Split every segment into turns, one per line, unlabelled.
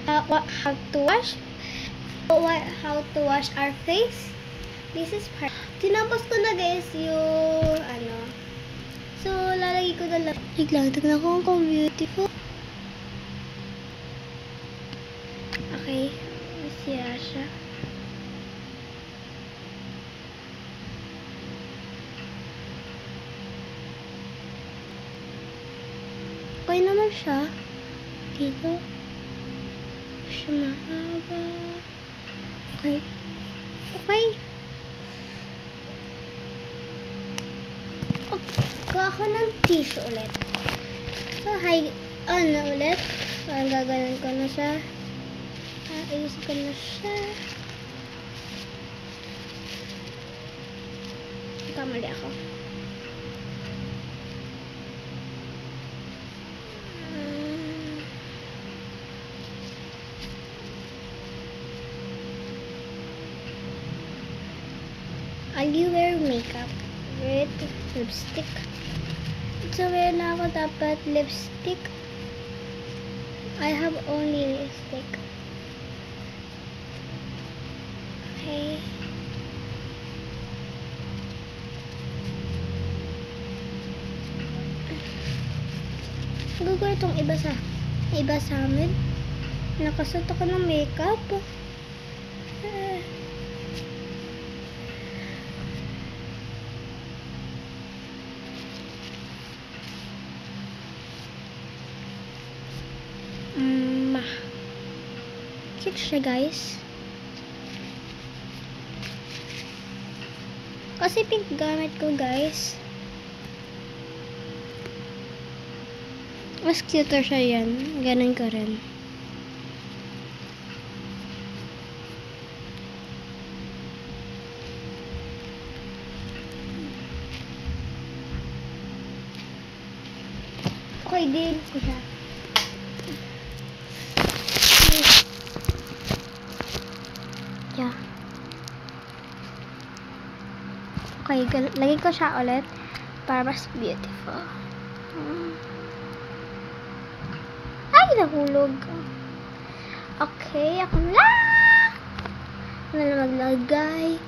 how to wash our face. This is part. Tinapos ko na guys yung so lalagay ko na lang. Tignan ko kung beautiful. Okay, masira siya. Okay naman siya. Dito. Siya mahaba. Okay. Okay. Kuha ko ng tissue ulit. So, ulit. Parang gaganan ko na siya. Ayusin ko na siya. Kamali ako. I'll wear makeup with lipstick. So, meron na ako dapat lipstick. I have only lipstick. Okay. Gugulo itong iba sa amin. Nakasuot ako ng makeup. Cute siya guys. Kasi pink gamit ko guys. Mas cuter siya yan. Ganun ko rin. Okay din ko siya. Yeah. Okay, lagay ko siya ulit para mas beautiful. Ay, nahulog. Okay, ako na maglagay.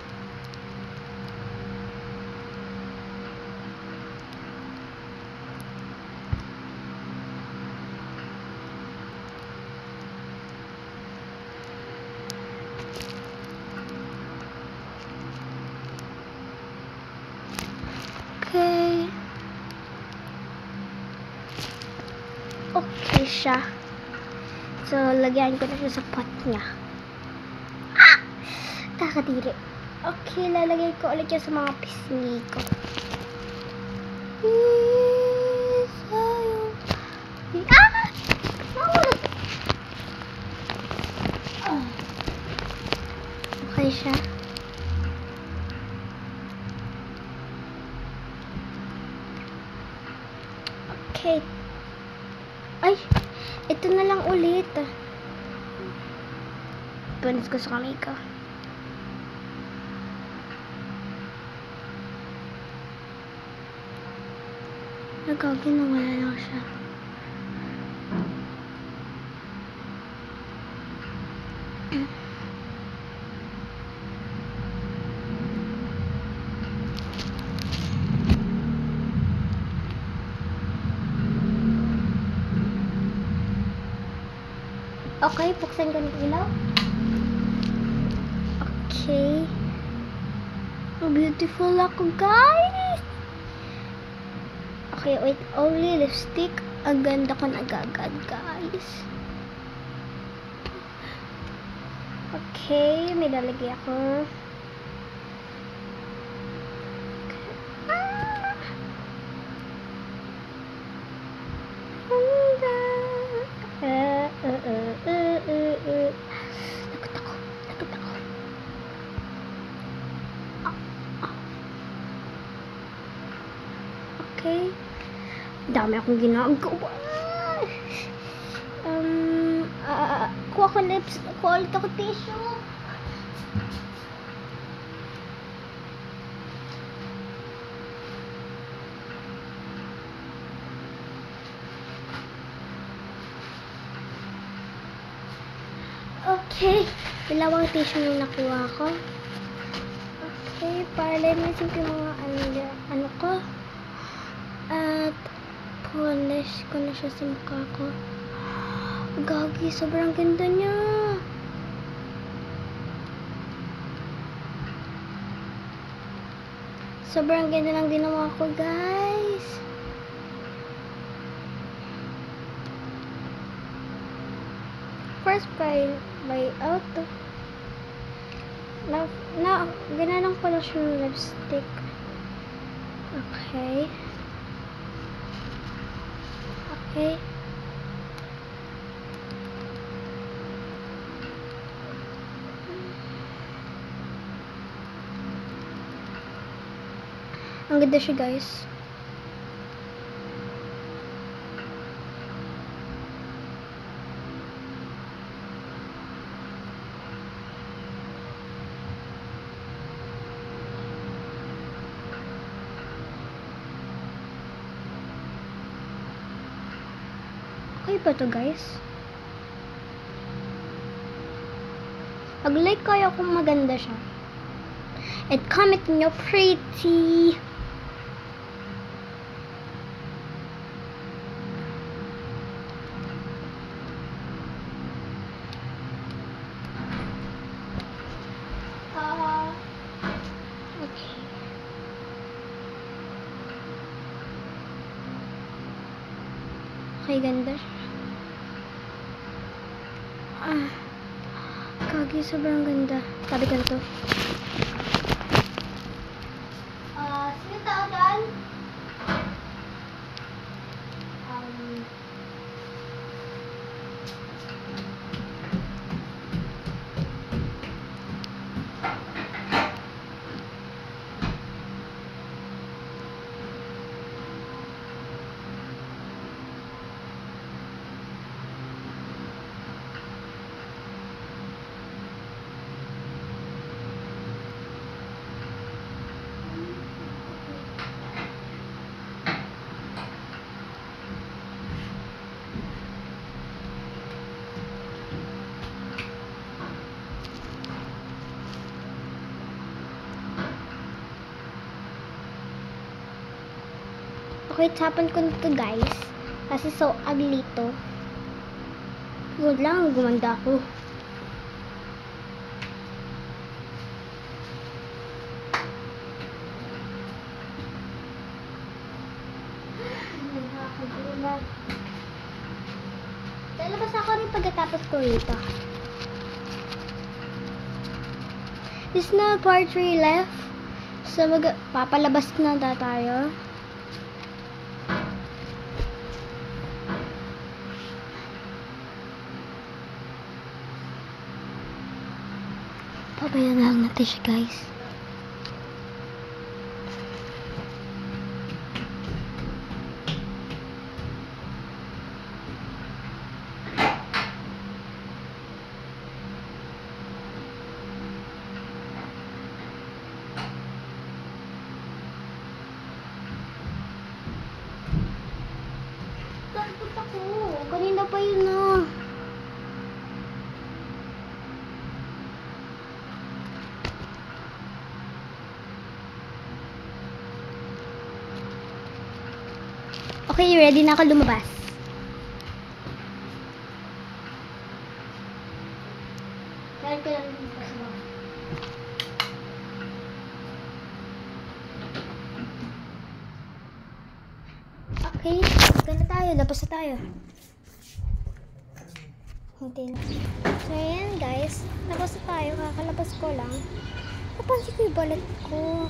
Okay siya. So, lagyan ko na siya sa pot niya. Kakadiri. Okay, lalagay ko ulit siya sa mga pisngi ko. Okay siya. Okay. Ay, ito na lang ulit. Panis ko sa kamay ko. Nagagawin na wala lang siya. Okay, buksan ko ng ilaw. Okay. Beautiful ako, guys. Okay, wait. Only lipstick. Ang ganda ko nagagad, guys. Okay, may lalagay ako. Takot ako. Okay. Dami akong ginagawa. Kuha ko lips. Kuha ulit ako tissue. Okay, dalawang tissue yung nakuha ko. Okay, para linisin ko yung mga ano ko. At polish ko na siya sa mukha ko. Gagi, sobrang ganda niya. Sobrang ganda ng ginawa ko, guys. First by out. Ginanong ko na siya ng lipstick. Okay. Okay. Ang ganda siya, guys. Okay ba to, guys? Mag-like kayo kung maganda siya. And comment nyo pretty. Okay. Okay, ganda. Kagi, sobrang ganda. Sabi ko na to. Sino tao dyan? Okay, tapan ko na to, guys. Kasi so ugly to. Yun lang, gumanda ako. Lalabas ako rin pagkatapos ko rito. This na part 3 left. So, papalabas na tayo. Pabayaan na lang natin siya, guys. Takot ako. Kanina pa yun na. Okay, ready na ako lumabas. Dahil ko lang lumabas mo. Okay, gana tayo. Labas na tayo. Hindi na. So, ayan guys. Labas na tayo. Kakalabas ko lang. Napansin ko yung balat ko.